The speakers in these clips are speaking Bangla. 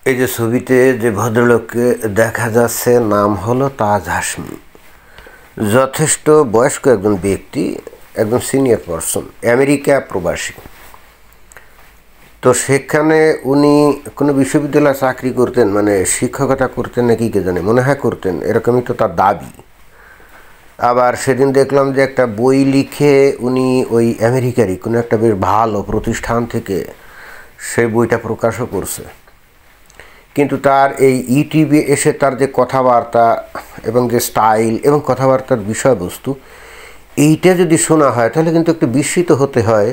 এই যে ছবিতে যে ভদ্রলোককে দেখা যাচ্ছে নাম হলো তাজ হাশমি। যথেষ্ট বয়স্ক একজন ব্যক্তি, একজন সিনিয়র পারসন, আমেরিকা প্রবাসী। তো সেখানে উনি কোনো বিশ্ববিদ্যালয়ে চাকরি করতেন, মানে শিক্ষকতা করতেন নাকি কে জানে, মনে হয় করতেন, এরকমই তো তার দাবি। আবার সেদিন দেখলাম যে একটা বই লিখে উনি ওই আমেরিকারই কোনো একটা বেশ ভালো প্রতিষ্ঠান থেকে সেই বইটা প্রকাশও করছে। কিন্তু তার এই ইউটিউবে এসে তার যে কথাবার্তা এবং যে স্টাইল এবং কথাবার্তার বিষয়বস্তু, এইটা যদি শোনা হয় তাহলে কিন্তু একটু বিস্মিত হতে হয়।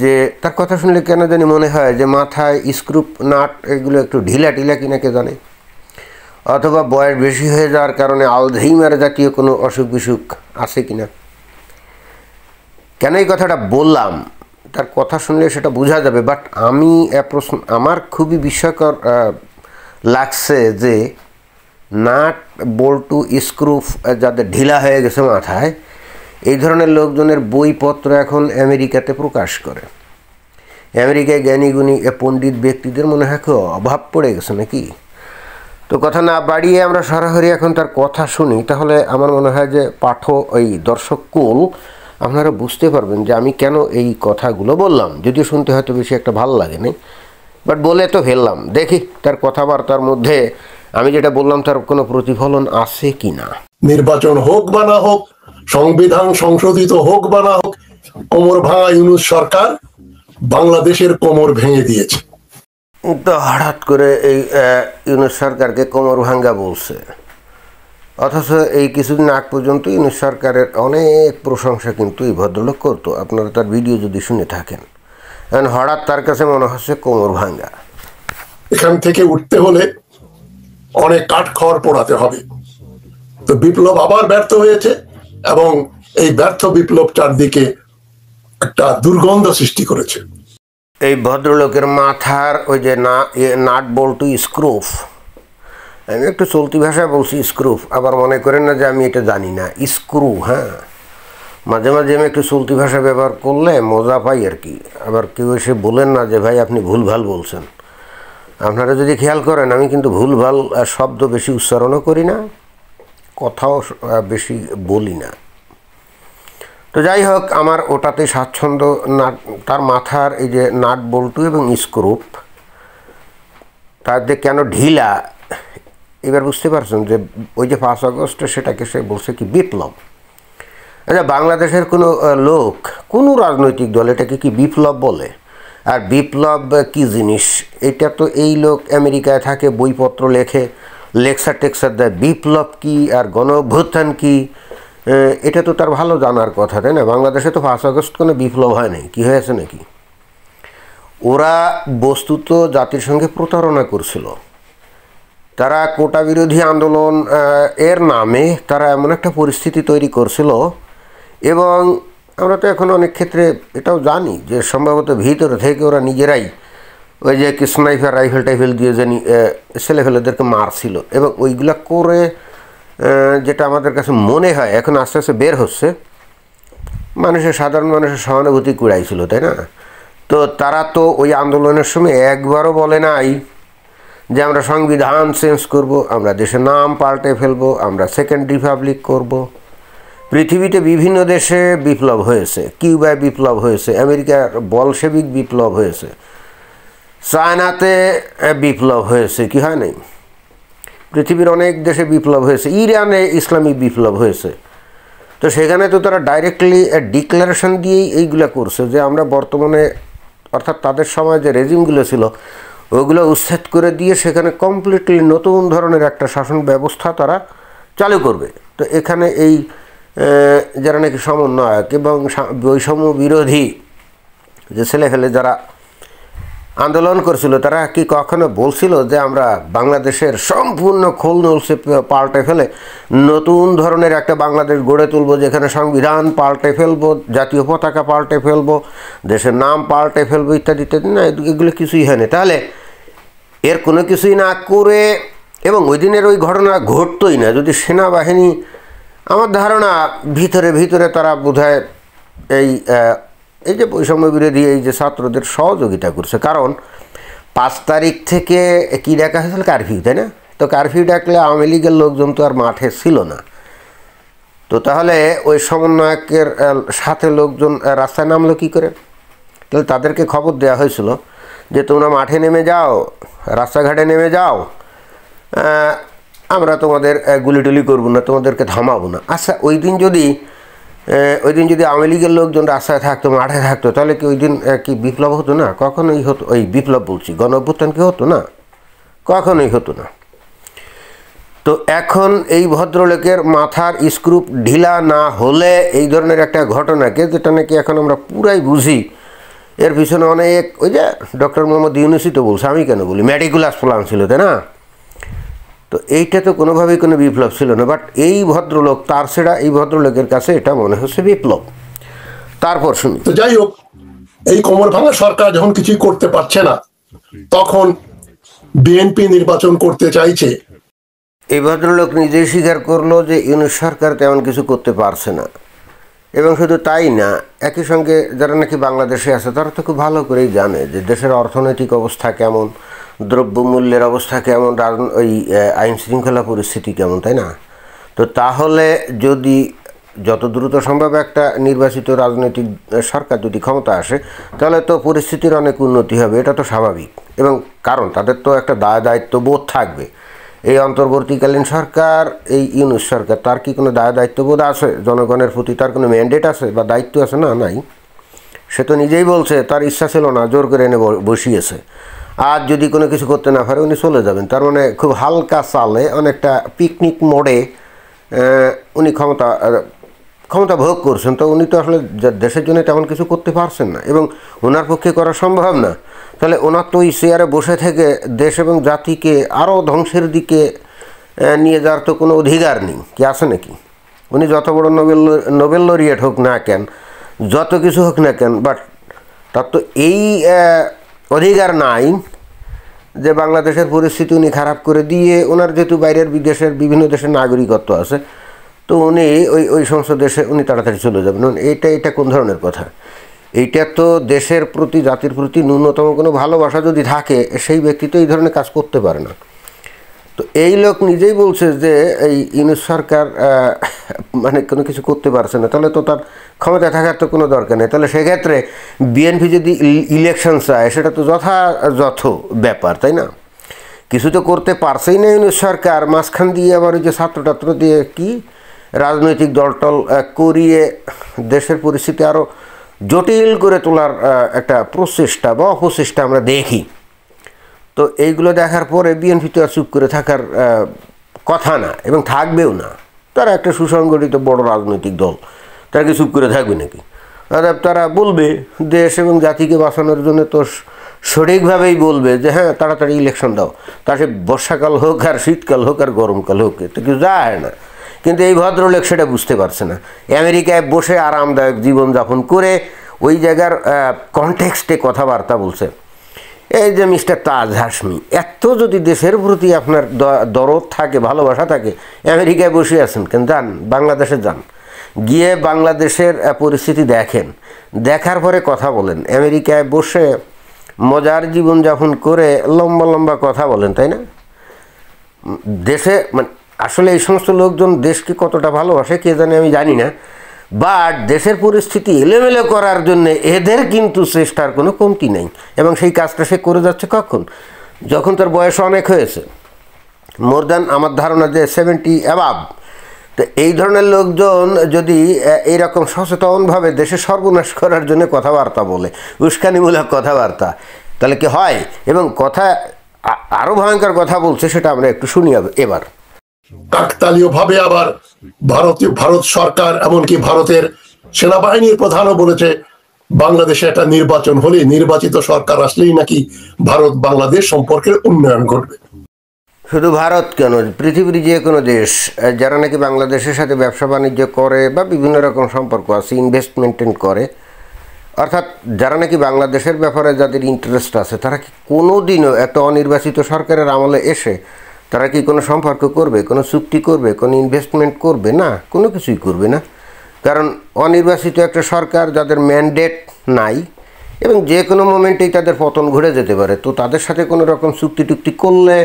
যে তার কথা শুনলে কেন জানি মনে হয় যে মাথায় স্ক্রুপ নাট এগুলো একটু ঢিলা ঢিলা কিনা কে জানে, অথবা বয়স বেশি হয়ে যাওয়ার কারণে আলঝেইমার জাতীয় কোনো অসুখ বিসুখ আছে কিনা। কেন এই কথাটা বললাম, তার কথা শুনলে সেটা বোঝা যাবে। বাট আমি প্রশ্ন, আমার খুবই বিস্ময়কর লাগছে যে নাট বল্টু স্ক্রুপ যাদের ঢিলা হয়ে গেছে মাথায়, এই ধরনের লোকজনের বইপত্র এখন আমেরিকাতে প্রকাশ করে। আমেরিকায় জ্ঞানীগুণী পণ্ডিত ব্যক্তিদের মনে হয় খুব অভাব পড়ে গেছে নাকি। তো কথা না বাড়িয়ে আমরা সরাসরি এখন তার কথা শুনি, তাহলে আমার মনে হয় যে ওই দর্শক কুল আপনারা বুঝতে পারবেন যে আমি কেন এই কথাগুলো বললাম। যদিও শুনতে হয়তো বেশি একটা ভালো লাগেনি, বাট বলে তো ফেললাম। দেখি তার কথাবার্তার মধ্যে আমি যেটা বললাম তার কোনো প্রতিফলন আছে কি না। নির্বাচন হোক বা না হোক, সংবিধান সংশোধিত হোক বা না হোক, কোমর ভাঙা ইউনূস সরকার বাংলাদেশের কোমর ভেঙে দিয়েছে। তো হঠাৎ করে এই ইউনূস সরকারকে কোমর ভাঙ্গা বলছে, অথচ এই কিছুদিন আগ পর্যন্ত ইউনূস সরকারের অনেক প্রশংসা কিন্তু এই ভদ্রলোক করতো। আপনারা তার ভিডিও যদি শুনে থাকেন, এখন হঠাৎ তার কাছে মনে হচ্ছে কোমর ভাঙ্গা। এখান থেকে উঠতে হলে অনেক কাঠখড় পোড়াতে হবে। তো বিপ্লব আবার ব্যর্থ হয়েছে এবং এই ব্যর্থ বিপ্লব চারদিকে একটা দুর্গন্ধ সৃষ্টি করেছে। এই ভদ্রলোকের মাথার ওই যে নাট বল্টু স্ক্রুপ, আমি একটু চলতি ভাষায় বলছি স্ক্রুপ, আবার মনে করেন না যে আমি এটা জানি না। স্ক্রু, হ্যাঁ, মাঝে মাঝে আমি একটু চলতি ভাষা ব্যবহার করলে মজা পাই আর কি। আবার কেউ এসে বলেন না যে ভাই আপনি ভুলভাল বলছেন। আপনারা যদি খেয়াল করেন, আমি কিন্তু ভুলভাল শব্দ বেশি উচ্চারণও করি না, কথাও বেশি বলি না। তো যাই হোক, আমার ওটাতে স্বাচ্ছন্দ্য। তার মাথার এই যে নাট বল্টু এবং স্ক্রুপ, তাদের কেন ঢিলা, এবার বুঝতে পারছেন যে ওই যে 5 আগস্টে সেটাকে সে বলছে কি বিপ্লব। আচ্ছা, বাংলাদেশের কোনো লোক, কোনো রাজনৈতিক দল এটাকে কি বিপ্লব বলে? আর বিপ্লব কি জিনিস এটা তো এই লোক আমেরিকায় থাকে, বইপত্র লেখে, লেকচার টেকচার দেয়। বিপ্লব কি আর গণ অভ্যুত্থান কি, এটা তো তার ভালো জানার কথা, তাই না? বাংলাদেশে তো 5 আগস্ট কোনো বিপ্লব হয় নাই, কি হয়েছে নাকি? ওরা বস্তুত জাতির সঙ্গে প্রতারণা করছিল। তারা কোটা বিরোধী আন্দোলন এর নামে তারা এমন একটা পরিস্থিতি তৈরি করছিল, এবং আমরা তো এখন অনেক ক্ষেত্রে এটাও জানি যে সম্ভবত ভিতর থেকে ওরা নিজেরাই ওই যে স্নাইপার রাইফেল টাইফেল দিয়ে জানি ছেলেফেলেদেরকে মারছিল। এবং ওইগুলা করে যেটা আমাদের কাছে মনে হয় এখন আস্তে আস্তে বের হচ্ছে, সাধারণ মানুষের সহানুভূতি কুড়াইছিল, তাই না? তো তারা তো ওই আন্দোলনের সময় একবারও বলে নাই যে আমরা সংবিধান চেঞ্জ করব, আমরা দেশের নাম পাল্টে ফেলবো, আমরা সেকেন্ড রিপাবলিক করব। পৃথিবীতে বিভিন্ন দেশে বিপ্লব হয়েছে, কিউবায় বিপ্লব হয়েছে, আমেরিকার বলশেবিক বিপ্লব হয়েছে, চায়নাতে বিপ্লব হয়েছে, কি হয় নাই? পৃথিবীর অনেক দেশে বিপ্লব হয়েছে, ইরানে ইসলামিক বিপ্লব হয়েছে। তো সেখানে তো তারা ডাইরেক্টলি ডিক্লারেশন দিয়েই এইগুলো করছে যে আমরা বর্তমানে, অর্থাৎ তাদের সময় যে রেজিমগুলো ছিল ওগুলো উচ্ছেদ করে দিয়ে সেখানে কমপ্লিটলি নতুন ধরনের একটা শাসন ব্যবস্থা তারা চালু করবে। তো এখানে এই যারা নাকি সমন্বয়ক এবং বৈষম্য বিরোধী যে ছেলেফেলে যারা আন্দোলন করছিল, তারা কি কখনো বলছিল যে আমরা বাংলাদেশের সম্পূর্ণ খোলনলসে পাল্টে ফেলে নতুন ধরনের একটা বাংলাদেশ গড়ে তুলব, যেখানে সংবিধান পাল্টে ফেলবো, জাতীয় পতাকা পাল্টে ফেলবো, দেশের নাম পাল্টে ফেলবো, ইত্যাদি ইত্যাদি? না, এগুলো কিছুই হয়নি। তাহলে এর কোনো কিছুই না করে, এবং ওই দিনের ওই ঘটনা ঘটতোই না যদি সেনাবাহিনী, আমার ধারণা ভিতরে ভিতরে তারা বোধহয় এই যে বৈষম্য বিরোধী এই যে ছাত্রদের সহযোগিতা করছে। কারণ 5 তারিখ থেকে কি ডাকা হয়েছিল? কারফিউ, তাই না? তো কারফিউ ডাকলে আওয়ামী লীগের লোকজন তো আর মাঠে ছিল না। তো তাহলে ওই সমন্বয়কের সাথে লোকজন রাস্তায় নামলো কী করে? তাহলে তাদেরকে খবর দেওয়া হয়েছিল যে তোমরা মাঠে নেমে যাও, রাস্তাঘাটে নেমে যাও, আমরা তোমাদের গুলিটুলি করবো না, তোমাদেরকে থামাবো না। আচ্ছা, ওই দিন যদি আওয়ামী লীগের লোকজন রাস্তায় থাকতো, মাঠে থাকতো, তাহলে কি ওই দিন কি বিপ্লব হতো না? কখনোই হতো। ওই বিপ্লব বলছি, গণ অভ্যুত্থান কি হতো না? কখনোই হতো না। তো এখন এই ভদ্রলোকের মাথার স্ক্রুপ ঢিলা না হলে এই ধরনের একটা ঘটনাকে, যেটা নাকি এখন আমরা পুরাই বুঝি, এর পিছনে অনেক, ওই যে ডক্টর মোহাম্মদ ইউনূসই তো বলছে, আমি কেন বলি, ম্যাটিকুলাস প্ল্যান ছিল, তাই না? তো এইটা তো কোনোভাবেই কোনো বিপ্লব ছিল না। বাট এই ভদ্রলোক, তার সেটা এই ভদ্রলোকের কাছে এটা মনে হচ্ছে বিপ্লব। তারপর শুনি। তো যাই হোক, এই কোমর ভাঙা সরকার যখন কিছুই করতে পারছে না, তখন বিএনপি নির্বাচন করতে চাইছে। এই ভদ্রলোক নিজেই স্বীকার করলো যে ইউনূস সরকার তেমন কিছু করতে পারছে না। এবং শুধু তাই না, একই সঙ্গে যারা নাকি বাংলাদেশে আছে তারা তো খুব ভালো করেই জানে যে দেশের অর্থনৈতিক অবস্থা কেমন, দ্রব্যমূল্যের অবস্থা কেমন, ওই আইন শৃঙ্খলা পরিস্থিতি কেমন, তাই না? তো তাহলে যদি যত দ্রুত সম্ভব একটা নির্বাচিত রাজনৈতিক সরকার যদি ক্ষমতা আসে, তাহলে তো পরিস্থিতির অনেক উন্নতি হবে, এটা তো স্বাভাবিক। এবং কারণ তাদের তো একটা দায়িত্ব বোধ থাকবে। এই অন্তর্বর্তীকালীন সরকার, এই ইউনূস সরকার, তার কি কোনো দায়িত্ববোধ আছে জনগণের প্রতি? তার কোনো ম্যান্ডেট আছে বা দায়িত্ব আছে? না, নাই। সে তো নিজেই বলছে তার ইচ্ছা ছিল না, জোর করে এনে বসিয়েছে। আর যদি কোনো কিছু করতে না পারে উনি চলে যাবেন। তার মানে খুব হালকা চালে, অনেকটা পিকনিক মোডে উনি ক্ষমতা ভোগ করছেন। তো উনি তো আসলে দেশের জন্য তেমন কিছু করতে পারছেন না এবং ওনার পক্ষে করা সম্ভব না। তাহলে ওনার তো ওই চেয়ারে বসে থেকে দেশ এবং জাতিকে আরও ধ্বংসের দিকে নিয়ে যাওয়ার তো কোনো অধিকার নেই, কি আছে নাকি? উনি যত বড় নোবেল লরিয়েট হোক না কেন, যত কিছু হোক না কেন, বাট তার তো এই অধিকার নাই যে বাংলাদেশের পরিস্থিতি উনি খারাপ করে দিয়ে, ওনার যেহেতু বাইরের বিদেশের বিভিন্ন দেশের নাগরিকত্ব আছে, তো উনি ওই সমস্ত দেশে উনি তাড়াতাড়ি চলে যাবেন। এটা কোন ধরনের কথা? এইটা তো দেশের প্রতি, জাতির প্রতি ন্যূনতম কোনো ভালোবাসা যদি থাকে, সেই ব্যক্তি তো এই ধরনের কাজ করতে পারে না। তো এই লোক নিজেই বলছে যে এই ইউনূস সরকার মানে কোনো কিছু করতে পারছে না, তাহলে তো তার ক্ষমতায় থাকার তো কোনো দরকার নেই। তাহলে সেক্ষেত্রে বিএনপি যদি ইলেকশন চায়, সেটা তো যথাযথ ব্যাপার, তাই না? কিছু তো করতে পারছেই না ইউনূস সরকার, মাঝখান দিয়ে আবার ওই যে ছাত্র দিয়ে কি রাজনৈতিক দলটল করিয়ে দেশের পরিস্থিতি আরও জটিল করে তোলার একটা প্রচেষ্টা বা অপচেষ্টা আমরা দেখি। তো এইগুলো দেখার পরে বিএনপি তো আর চুপ করে থাকার কথা না, এবং থাকবেও না। তারা একটা সুসংগঠিত বড় রাজনৈতিক দল, তারা কি চুপ করে থাকবে নাকি? তারা বলবে, দেশ এবং জাতিকে বাঁচানোর জন্য তো সঠিকভাবেই বলবে যে হ্যাঁ তাড়াতাড়ি ইলেকশন দাও, তা সে বর্ষাকাল হোক আর শীতকাল হোক আর গরমকাল হোক, এতে কিছু যায় না। কিন্তু এই ভদ্রলোক সেটা বুঝতে পারছে না। আমেরিকায় বসে আরামদায়ক জীবনযাপন করে ওই জায়গার কনটেক্সটে কথাবার্তা বলছে। এই যে মিস্টার তাজ হাশমি, এত যদি দেশের প্রতি আপনার দরদ থাকে, ভালোবাসা থাকে, আমেরিকায় বসে আছেন কেন? যান, বাংলাদেশে যান, গিয়ে বাংলাদেশের পরিস্থিতি দেখেন, দেখার পরে কথা বলেন। আমেরিকায় বসে মজার জীবনযাপন করে লম্বা লম্বা কথা বলেন, তাই না? দেশে মানে আসলে এই সমস্ত লোকজন দেশকে কতটা ভালোবাসে কে জানে, আমি জানি না। বাট দেশের পরিস্থিতি এলোমেলো করার জন্য এদের কিন্তু চেষ্টার কোনো কমতি নেই, এবং সেই কাজটা সে করে যাচ্ছে কখন? যখন তার বয়স অনেক হয়েছে, মোর দ্যান আমার ধারণা যে 70 অ্যাবাভ। তো এই ধরনের লোকজন যদি এইরকম সচেতনভাবে দেশের সর্বনাশ করার জন্য কথাবার্তা বলে, উস্কানিমূলক কথাবার্তা, তাহলে কি হয়? এবং কথা আরও ভয়ঙ্কর কথা বলছে, সেটা আমরা একটু শুনি এবার। কাকতালীয় ভাবে আবার ভারত সরকার, এমনকি ভারতের সেনাবাহিনীর প্রধানও বলেছে বাংলাদেশে একটা নির্বাচন হলে, নির্বাচিত সরকার আসলেই নাকি ভারত বাংলাদেশ সম্পর্কের উন্নয়ন ঘটবে। শুধু ভারত কেন, পৃথিবীর যে কোনো দেশ যারা নাকি বাংলাদেশের সাথে ব্যবসা বাণিজ্য করে বা বিভিন্ন রকম সম্পর্ক আছে, ইনভেস্টমেন্ট করে, অর্থাৎ যারা নাকি বাংলাদেশের ব্যাপারে যাদের ইন্টারেস্ট আছে, তারা কি কোনো দিনও একটা অনির্বাচিত সরকারের আমলে এসে তারা কি কোনো সম্পর্ক করবে, কোনো চুক্তি করবে, কোনো ইনভেস্টমেন্ট করবে? না, কোনো কিছুই করবে না। কারণ অনির্বাচিত একটা সরকার যাদের ম্যান্ডেট নাই, এবং যে কোনো মোমেন্টেই তাদের পতন ঘটে যেতে পারে। তো তাদের সাথে কোনো রকম চুক্তি টুক্তি করলে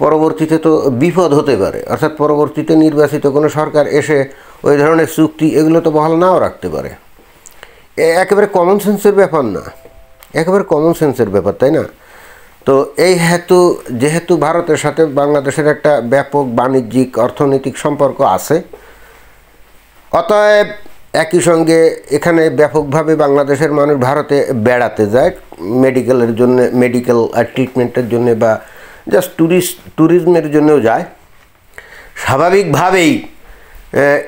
পরবর্তীতে তো বিপদ হতে পারে, অর্থাৎ পরবর্তীতে নির্বাচিত কোনো সরকার এসে ওই ধরনের চুক্তি এগুলো তো বহাল নাও রাখতে পারে। একেবারে কমন সেন্সের ব্যাপার না, একেবারে কমন সেন্সের ব্যাপার, তাই না? তো এই হেতু যেহেতু ভারতের সাথে বাংলাদেশের একটা ব্যাপক বাণিজ্যিক অর্থনৈতিক সম্পর্ক আছে, অতএব একই সঙ্গে এখানে ব্যাপকভাবে বাংলাদেশের মানুষ ভারতে বেড়াতে যায় মেডিকেলের জন্য, মেডিকেল ট্রিটমেন্টের জন্য, বা জাস্ট ট্যুরিজমের জন্যও যায় স্বাভাবিকভাবেই।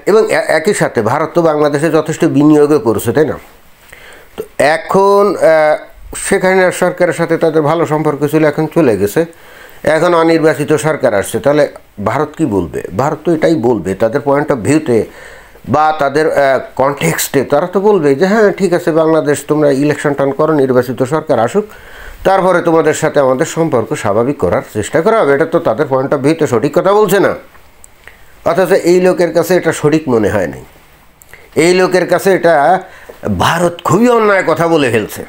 এবং একই সাথে ভারত তো বাংলাদেশে যথেষ্ট বিনিয়োগও করছে, তাই না? তো এখন শেখ হাসিনার সরকারের সাথে তাদের ভালো সম্পর্ক ছিল, এখন চলে গেছে, এখন অনির্বাচিত সরকার আসছে, তাহলে ভারত কি বলবে? ভারত তো এটাই বলবে তাদের পয়েন্ট অফ ভিউতে বা তাদের কনটেক্সটে। তারা তো বলবে যে হ্যাঁ ঠিক আছে, বাংলাদেশ তোমরা ইলেকশন টান করো, নির্বাচিত সরকার আসুক, তারপরে তোমাদের সাথে আমাদের সম্পর্ক স্বাভাবিক করার চেষ্টা করা হবে। এটা তো তাদের পয়েন্ট অফ ভিউতে সঠিক কথা বলছে না, অথচ এই লোকের কাছে এটা সঠিক মনে হয় নাই। এই লোকের কাছে এটা ভারত খুবই অন্যায় কথা বলে ফেলছে।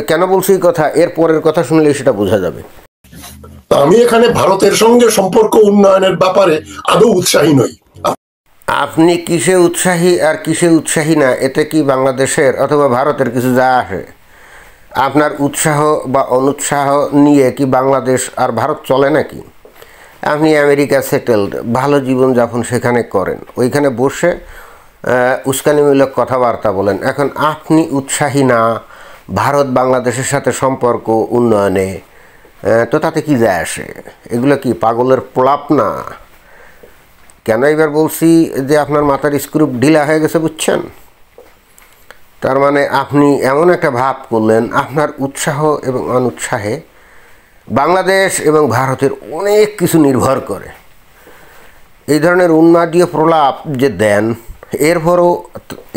কেন বলছি এই কথা, এর পরের কথা শুনলে সেটা বোঝা যাবে। আমি এখানে ভারতের সঙ্গে সম্পর্ক উন্নয়নের ব্যাপারে আদৌ উৎসাহী নই। আপনি কিসে উৎসাহী আর কিসে উৎসাহী না, এতে কি বাংলাদেশের অথবা ভারতের কিছু যায় আসে? আপনার উৎসাহ বা অনুৎসাহ নিয়ে কি বাংলাদেশ আর ভারত চলে নাকি? আপনি আমেরিকা সেটেলড, ভালো জীবনযাপন সেখানে করেন, ওইখানে বসে উস্কানিমূলক কথাবার্তা বলেন। এখন আপনি উৎসাহী না ভারত বাংলাদেশের সাথে সম্পর্ক উন্নয়নে, তো তাতে কি যায় আসে? এগুলো কি পাগলের প্রলাপ না? কেন এবার বলছি যে আপনার মাথার স্ক্রু ঢিলা হয়ে গেছে, বুঝছেন? তার মানে আপনি এমন একটা ভাব করলেন আপনার উৎসাহ এবং অনুৎসাহে বাংলাদেশ এবং ভারতের অনেক কিছু নির্ভর করে। এই ধরনের উন্মাদীয় প্রলাপ যে দেন, এরপরও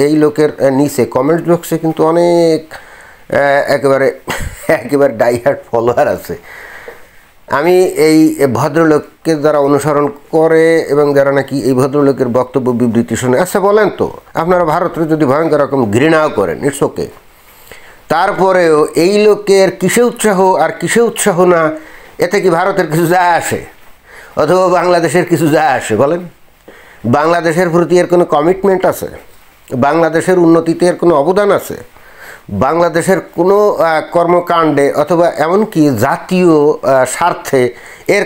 এই লোকের নিচে কমেন্ট বক্সে কিন্তু অনেক একেবারে ডাইহার্ট ফলোয়ার আছে। আমি এই ভদ্রলোককে যারা অনুসরণ করে এবং যারা নাকি এই ভদ্রলোকের বক্তব্য বিবৃতি শুনে, আচ্ছা বলেন তো, আপনারা ভারতের যদি ভয়ঙ্কর রকম ঘৃণাও করেন, ইটস ওকে, তারপরেও এই লোকের কিসে উৎসাহ আর কিসে উৎসাহ না, এতে কি ভারতের কিছু যায় আসে অথবা বাংলাদেশের কিছু যায় আসে? বলেন, বাংলাদেশের প্রতি এর কোনো কমিটমেন্ট আছে? বাংলাদেশের উন্নতিতে এর কোনো অবদান আছে? বাংলাদেশের কোনো কর্মকাণ্ডে অথবা এমনকি জাতীয় স্বার্থে এর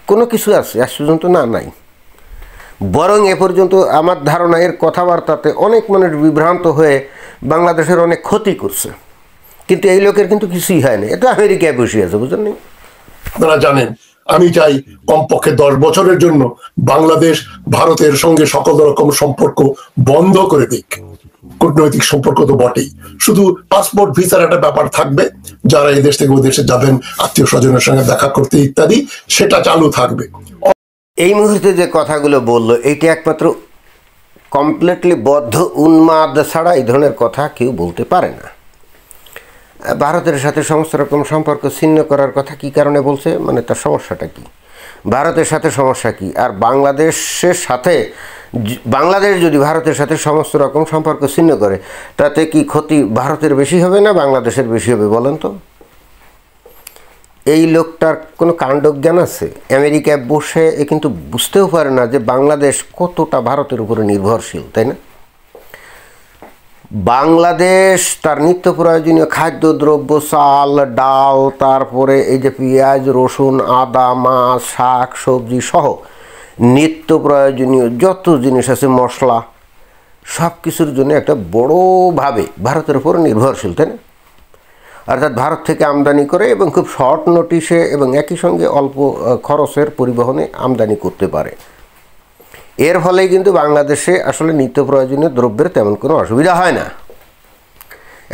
কোনো কিছু আছে আজ পর্যন্ত? না, নাই। বরং এ পর্যন্ত আমার ধারণা এর কথাবার্তাতে অনেক মানুষ বিভ্রান্ত হয়ে বাংলাদেশের অনেক ক্ষতি করছে, কিন্তু এই লোকের কিন্তু কিছুই হয়নি। এটা আমেরিকায় বসে আছে, বুঝলেন? আপনারা জানেন আমি চাই কমপক্ষে 10 বছরের জন্য বাংলাদেশ ভারতের সঙ্গে সকল রকম সম্পর্ক বন্ধ করে দিক। কূটনৈতিক সম্পর্ক তো বটেই, শুধু পাসপোর্ট ভিসার একটা ব্যাপার থাকবে, যারা এই দেশ থেকে ওই দেশে যাবেন আত্মীয় স্বজনের সঙ্গে দেখা করতে ইত্যাদি, সেটা চালু থাকবে। এই মুহূর্তে যে কথাগুলো বললো, এইটা একমাত্র কমপ্লিটলি বদ্ধ উন্মাদ ছাড়া এই ধরনের কথা কেউ বলতে পারে না। ভারতের সাথে সমস্ত রকম সম্পর্ক ছিন্ন করার কথা কী কারণে বলছে, মানে তার সমস্যাটা কি, ভারতের সাথে সমস্যা কি? আর বাংলাদেশের সাথে, বাংলাদেশ যদি ভারতের সাথে সমস্ত রকম সম্পর্ক ছিন্ন করে, তাতে কি ক্ষতি ভারতের বেশি হবে না বাংলাদেশের বেশি হবে? বলেন তো। এই লোকটার কোনো কাণ্ডজ্ঞান আছে? আমেরিকায় বসে এ কিন্তু বুঝতেও পারে না যে বাংলাদেশ কতটা ভারতের উপরে নির্ভরশীল, তাই না? বাংলাদেশ তার নিত্য প্রয়োজনীয় খাদ্যদ্রব্য, চাল, ডাল, তারপরে এই যে পেঁয়াজ, রসুন, আদা, মাছ, শাক সবজি সহ নিত্য প্রয়োজনীয় যত জিনিস আছে, মশলা, সব কিছুর জন্য একটা বড়োভাবে ভারতের উপর নির্ভরশীল, তাই না? অর্থাৎ ভারত থেকে আমদানি করে এবং খুব শর্ট নোটিশে এবং একই সঙ্গে অল্প খরচের পরিবহনে আমদানি করতে পারে। এর ফলে কিন্তু বাংলাদেশে আসলে নিত্য প্রয়োজনীয় দ্রব্যের তেমন কোনো অসুবিধা হয় না।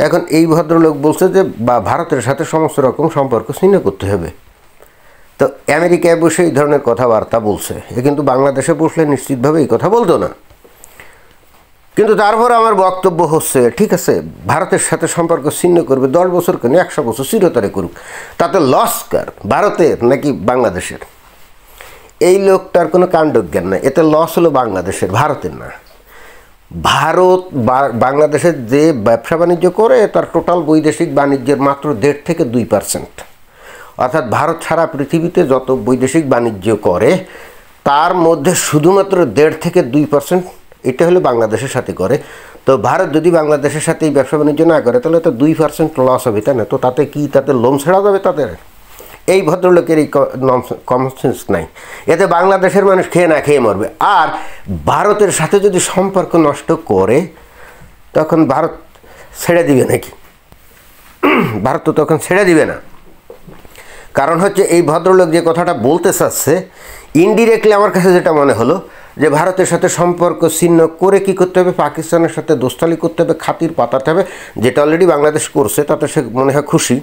এখন এই ভদ্রলোক বলছে যে ভারতের সাথে সমস্ত রকম সম্পর্ক ছিন্ন করতে হবে। তো আমেরিকায় বসে এই ধরনের কথাবার্তা বলছে, এ কিন্তু বাংলাদেশে বসলে নিশ্চিতভাবে এই কথা বলতো না। কিন্তু তারপর আমার বক্তব্য হচ্ছে, ঠিক আছে, ভারতের সাথে সম্পর্ক ছিন্ন করবে, 10 বছর কেন 100 বছর চিরতরে করুক, তাতে লস কার, ভারতের নাকি বাংলাদেশের? এই লোকটার কোনো কাণ্ডজ্ঞান নাই, এতে লস হলো বাংলাদেশের, ভারতের না। ভারত বাংলাদেশের যে ব্যবসা বাণিজ্য করে তার টোটাল বৈদেশিক বাণিজ্যের মাত্র 1.5 থেকে 2%। অর্থাৎ ভারত সারা পৃথিবীতে যত বৈদেশিক বাণিজ্য করে তার মধ্যে শুধুমাত্র 1.5 থেকে 2% এটা হলো বাংলাদেশের সাথে করে। তো ভারত যদি বাংলাদেশের সাথে এই ব্যবসা বাণিজ্য না করে তাহলে তো 2% লস হবে, তাই না? তো তাতে কি তাতে লোম ছেড়া যাবে তাদের? এই ভদ্রলোকের এই কমন সেন্স নাই। এতে বাংলাদেশের মানুষ খেয়ে না খেয়ে মরবে। আর ভারতের সাথে যদি সম্পর্ক নষ্ট করে তখন ভারত ছেড়ে দিবে নাকি? ভারত তো তখন ছেড়ে দিবে না। কারণ হচ্ছে এই ভদ্রলোক যে কথাটা বলতে চাচ্ছে ইনডিরেক্টলি আমার কাছে যেটা মনে হলো যে ভারতের সাথে সম্পর্ক ছিন্ন করে কি করতে হবে, পাকিস্তানের সাথে দোস্তালি করতে হবে, খাতির পাতাতে হবে, যেটা অলরেডি বাংলাদেশ করছে, তাতে সে মনে হয় খুশি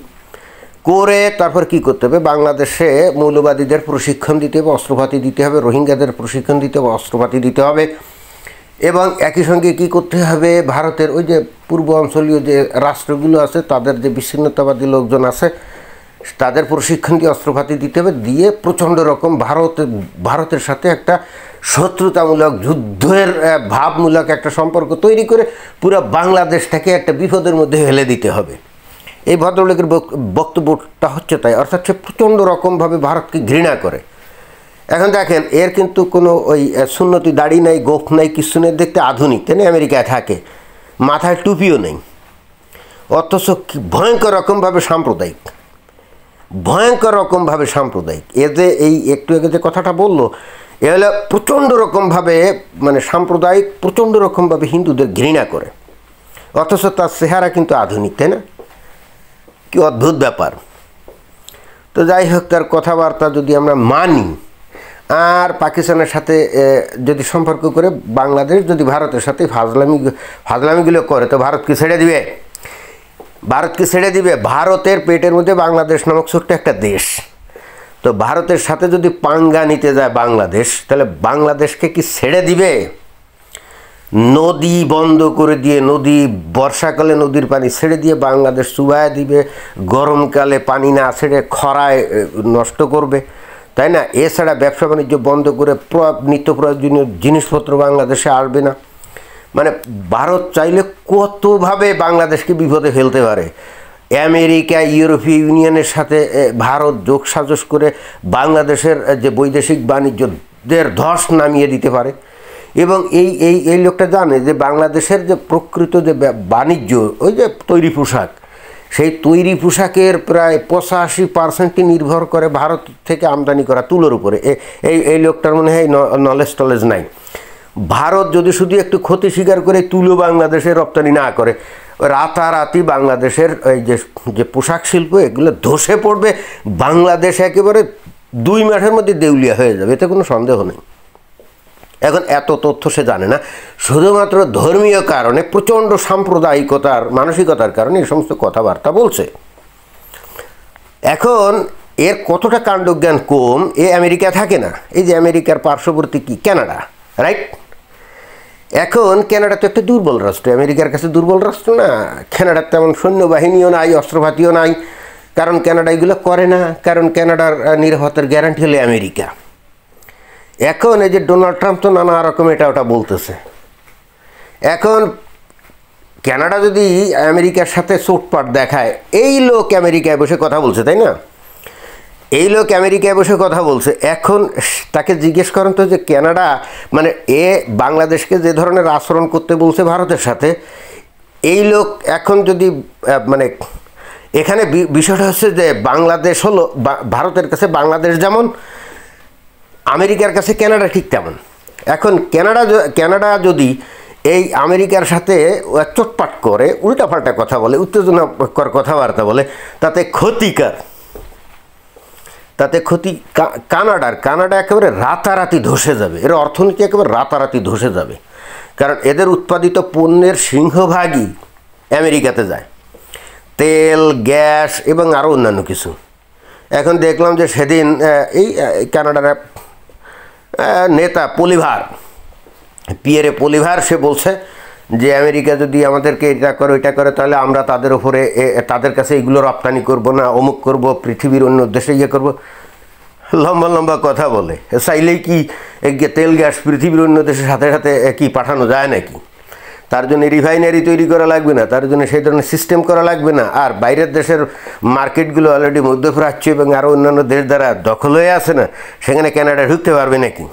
করে। তারপর কি করতে হবে, বাংলাদেশে মৌলবাদীদের প্রশিক্ষণ দিতে হবে, অস্ত্রপাতি দিতে হবে, রোহিঙ্গাদের প্রশিক্ষণ দিতে হবে, অস্ত্রপাতি দিতে হবে। এবং একই সঙ্গে কী করতে হবে, ভারতের ওই যে পূর্ব অঞ্চলীয় যে রাষ্ট্রগুলো আছে তাদের যে বিচ্ছিন্নতাবাদী লোকজন আছে তাদের প্রশিক্ষণ দিয়ে অস্ত্রপাতি দিতে হবে, দিয়ে প্রচণ্ড রকম ভারতের সাথে একটা শত্রুতামূলক যুদ্ধের ভাবমূলক একটা সম্পর্ক তৈরি করে পুরো বাংলাদেশটাকে একটা বিপদের মধ্যে ফেলে দিতে হবে। এই ভদ্রলোকের বক্তব্যটা হচ্ছে তাই, অর্থাৎ সে প্রচণ্ড রকমভাবে ভারতকে ঘৃণা করে। এখন দেখেন এর কিন্তু কোনো ওই সুন্নতি দাড়ি নাই, গোফ নাই, কিছু নেই, দেখতে আধুনিক, তাই না? আমেরিকায় থাকে, মাথায় টুপিও নেই, অথচ ভয়ঙ্কর রকমভাবে সাম্প্রদায়িক, ভয়ঙ্কর রকমভাবে সাম্প্রদায়িক। এ যে এই একটু আগে যে কথাটা বললো এ হলো প্রচণ্ড রকমভাবে মানে সাম্প্রদায়িক, প্রচণ্ড রকমভাবে হিন্দুদের ঘৃণা করে, অথচ তার চেহারা কিন্তু আধুনিক, তাই না? কি অদ্ভুত ব্যাপার। তো যাই হোক, তার কথাবার্তা যদি আমরা মানি আর পাকিস্তানের সাথে যদি সম্পর্ক করে বাংলাদেশ যদি ভারতের সাথে ফাজলামিগুলো করে তো ভারতকে ছেড়ে দিবে? ভারতকে ছেড়ে দিবে? ভারতের পেটের মধ্যে বাংলাদেশ নামক ছোট্ট একটা দেশ। তো ভারতের সাথে যদি পাঙ্গা নিতে যায় বাংলাদেশ, তাহলে বাংলাদেশকে কি ছেড়ে দিবে? নদী বন্ধ করে দিয়ে, নদী বর্ষাকালে নদীর পানি ছেড়ে দিয়ে বাংলাদেশ চুবায় দিবে, গরমকালে পানি না ছেড়ে খরায় নষ্ট করবে, তাই না? এছাড়া ব্যবসা বাণিজ্য বন্ধ করে নিত্য প্রয়োজনীয় জিনিসপত্র বাংলাদেশে আসবে না। মানে ভারত চাইলে কতভাবে বাংলাদেশকে বিপদে ফেলতে পারে। আমেরিকা, ইউরোপীয় ইউনিয়নের সাথে ভারত যোগসাজশ করে বাংলাদেশের যে বৈদেশিক বাণিজ্যদের ধস নামিয়ে দিতে পারে। এবং এই লোকটা জানে যে বাংলাদেশের যে প্রকৃত যে বাণিজ্য, ওই যে তৈরি পোশাক, সেই তৈরি পোশাকের প্রায় 85% নির্ভর করে ভারত থেকে আমদানি করা তুলোর উপরে। এই লোকটার মনে হয় নলেজ টলেজ নাই। ভারত যদি শুধু একটু ক্ষতি স্বীকার করে তুলো বাংলাদেশে রপ্তানি না করে, রাতারাতি বাংলাদেশের এই যে পোশাক শিল্প এগুলো ধসে পড়বে, বাংলাদেশ একেবারে 2 মাসের মধ্যে দেউলিয়া হয়ে যাবে, এতে কোনো সন্দেহ নেই। এখন এত তথ্য সে জানে না, শুধুমাত্র ধর্মীয় কারণে, প্রচণ্ড সাম্প্রদায়িকতার মানসিকতার কারণে এই সমস্ত কথাবার্তা বলছে। এখন এর কতটা কাণ্ডজ্ঞান কম, এ আমেরিকা থাকে না। এই যে আমেরিকার পার্শ্ববর্তী কি কানাডা, রাইট? এখন কানাডা তো একটা দুর্বল রাষ্ট্র, আমেরিকার কাছে দুর্বল রাষ্ট্র না। কানাডার তেমন সৈন্যবাহিনীও নাই, অস্ত্রপাতিও নাই, কারণ কানাডা এগুলো করে না, কারণ কানাডার নিরাপত্তার গ্যারান্টি হলে আমেরিকা। এখন এই যে ডোনাল্ড ট্রাম্প তো নানা রকম এটা ওটা বলতেছে। এখন কানাডা যদি আমেরিকার সাথে চোটপাট দেখায়, এই লোক আমেরিকায় বসে কথা বলছে, তাই না? এই লোক আমেরিকায় বসে কথা বলছে। এখন তাকে জিজ্ঞেস করেন তো যে কানাডা মানে বাংলাদেশকে যে ধরনের আচরণ করতে বলছে ভারতের সাথে, এই লোক এখন যদি মানে এখানে বিষয়টা হচ্ছে যে বাংলাদেশ হলো ভারতের কাছে বাংলাদেশ যেমন, আমেরিকার কাছে কানাডা ঠিক তেমন। এখন কানাডা যদি এই আমেরিকার সাথে চোটপাট করে, উল্টাপাল্টা কথা বলে, উত্তেজনাকর কথাবার্তা বলে, তাতে কানাডা একেবারে রাতারাতি ধসে যাবে, এর অর্থনীতি একেবারে রাতারাতি ধসে যাবে। কারণ এদের উৎপাদিত পণ্যের সিংহভাগই আমেরিকাতে যায়, তেল, গ্যাস এবং আরও অন্যান্য কিছু। এখন দেখলাম যে সেদিন এই কানাডার নেতা পিয়েরে পলিভার সে বলছে যে আমেরিকা যদি আমাদেরকে এটা করে ওইটা করে তাহলে আমরা তাদের উপরে তাদের কাছে এগুলো রপ্তানি করব না, অমুক করব, পৃথিবীর অন্য দেশে ইয়ে করব। লম্বা লম্বা কথা বলে, চাইলেই কি তেল গ্যাস পৃথিবীর অন্য দেশের সাথে সাথে কি পাঠানো যায় নাকি? তার জন্য রিফাইনারি তৈরি করা লাগবে না, তার জন্য সেই ধরনের সিস্টেম করা লাগবে না। আর বাইরের দেশের মার্কেটগুলো অলরেডি মধ্যপ্রাচ্য এবং আরও অন্যান্য দেশ দ্বারা দখল হয়ে আছে না, সেখানে কানাডা ঢুকতে পারবে নাকি?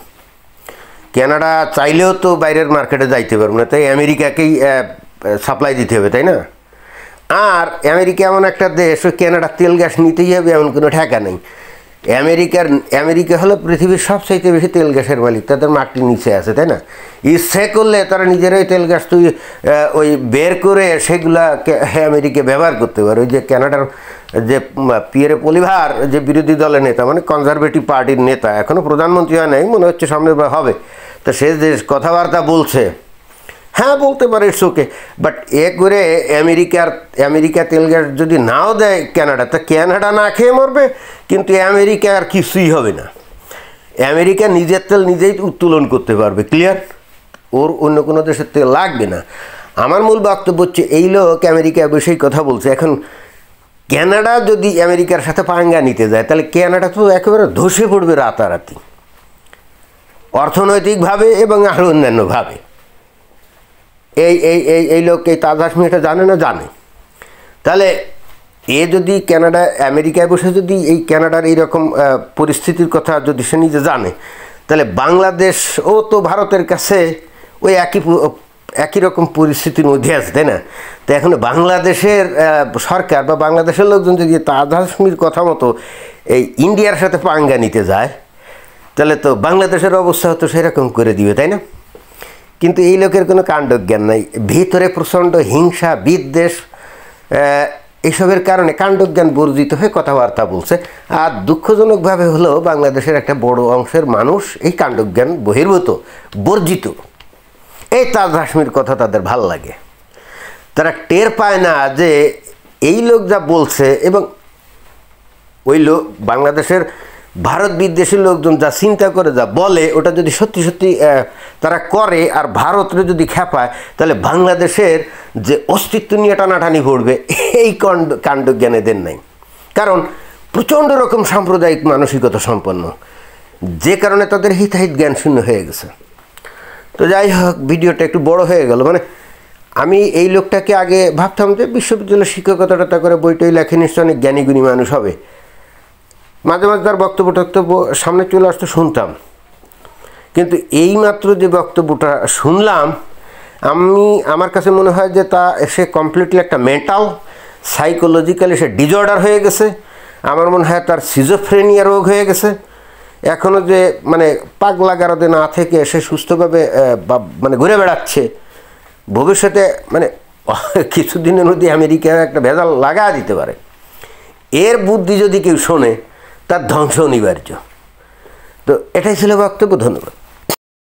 কানাডা চাইলেও তো বাইরের মার্কেটে যাইতে পারবে না, তাই আমেরিকাকেই সাপ্লাই দিতে হবে, তাই না? আর আমেরিকা এমন একটা দেশ, ওই কানাডার তেল গ্যাস নিতেই হবে এমন কোনো ঠেকা নেই। আমেরিকা হলো পৃথিবীর সবচাইতে বেশি তেল গ্যাসের মালিক, তাদের মাটির নিচে আছে, তাই না? ইচ্ছে করলে তারা নিজেরাই তেল গ্যাস ওই বের করে সেগুলা আমেরিকা ব্যবহার করতে পারে। ওই যে কানাডার যে পিয়েরে পলিভার, যে বিরোধী দলের নেতা, মানে কনজারভেটিভ পার্টির নেতা, এখনও প্রধানমন্ত্রী হয় নাই, মনে হচ্ছে সামনে হবে, তো সে যে কথাবার্তা বলছে, হ্যাঁ বলতে পারে, ইটস ওকে, বাট করে আমেরিকা তেল গ্যাস যদি নাও দেয় কানাডা, তা কানাডা না খেয়ে মরবে, কিন্তু আমেরিকা আর কিছুই হবে না। আমেরিকা নিজের তেল নিজেই উত্তোলন করতে পারবে, ক্লিয়ার? ওর অন্য কোনো দেশের তেল লাগবে না। আমার মূল বক্তব্য হচ্ছে, এই লোক আমেরিকা বসেই কথা বলছে। এখন কানাডা যদি আমেরিকার সাথে পাঙ্গা নিতে যায়, তাহলে কানাডা তো একেবারে ধসে পড়বে রাতারাতি, অর্থনৈতিকভাবে এবং আরও অন্যান্যভাবে। এই লোক এই তাজ হাশমি এটা জানে না? জানে। তাহলে এ যদি আমেরিকায় বসে যদি এই কানাডার এইরকম পরিস্থিতির কথা যদি সে নিজে জানে, তাহলে বাংলাদেশও তো ভারতের কাছে ওই একই রকম পরিস্থিতির মধ্যে আছে, তাই না? তো এখন বাংলাদেশের সরকার বা বাংলাদেশের লোকজন যদি তাজ হাশমির কথা মতো এই ইন্ডিয়ার সাথে পাঙ্গা নিতে যায়, তাহলে তো বাংলাদেশের অবস্থা হতো সেরকম করে দিবে, তাই না? কিন্তু এই লোকের কোনো কাণ্ডজ্ঞান নাই, ভিতরে প্রচণ্ড হিংসা বিদ্বেষ, এইসবের কারণে কাণ্ডজ্ঞান বর্জিত হয়ে কথাবার্তা বলছে। আর দুঃখজনকভাবে হলেও বাংলাদেশের একটা বড় অংশের মানুষ এই কাণ্ডজ্ঞান বহির্ভূত, বর্জিত। এই তাজ হাশমির কথা তাদের ভাল লাগে, তারা টের পায় না যে এই লোক যা বলছে, এবং ওই লোক বাংলাদেশের ভারত বিদ্বেষী লোকজন যা চিন্তা করে যা বলে, ওটা যদি সত্যি সত্যি তারা করে আর ভারতরে যদি খেপায়, তাহলে বাংলাদেশের যে অস্তিত্ব নিয়ে টানাটানি পড়বে, এই কাণ্ডজ্ঞান এদের নাই। কারণ প্রচণ্ড রকম সাম্প্রদায়িক মানসিকতা সম্পন্ন, যে কারণে তাদের হিতাহিত জ্ঞান শূন্য হয়ে গেছে। তো যাই হোক, ভিডিওটা একটু বড় হয়ে গেল। মানে আমি এই লোকটাকে আগে ভাবতাম যে বিশ্ববিদ্যালয়ের শিক্ষকতা করে বইটই লেখে, নিশ্চয় অনেক জ্ঞানীগুণী মানুষ হবে। মাঝে মাঝে তার বক্তব্য সামনে চলে আসতো, শুনতাম। কিন্তু এইমাত্র যে বক্তব্যটা শুনলাম, আমার কাছে মনে হয় যে সে কমপ্লিটলি একটা মেন্টাল, সাইকোলজিক্যালি সে ডিজঅর্ডার হয়ে গেছে। আমার মনে হয় তার সিজোফ্রেনিয়া রোগ হয়ে গেছে। এখনও যে মানে পাগলা গারদে না থেকে সে সুস্থভাবে মানে ঘুরে বেড়াচ্ছে, ভবিষ্যতে মানে কিছুদিনের মধ্যে আমেরিকা একটা ভেজাল লাগা দিতে পারে। এর বুদ্ধি যদি কেউ শোনে, তার ধ্বংস অনিবার্য। তো এটাই ছিল বক্তব্য। ধন্যবাদ।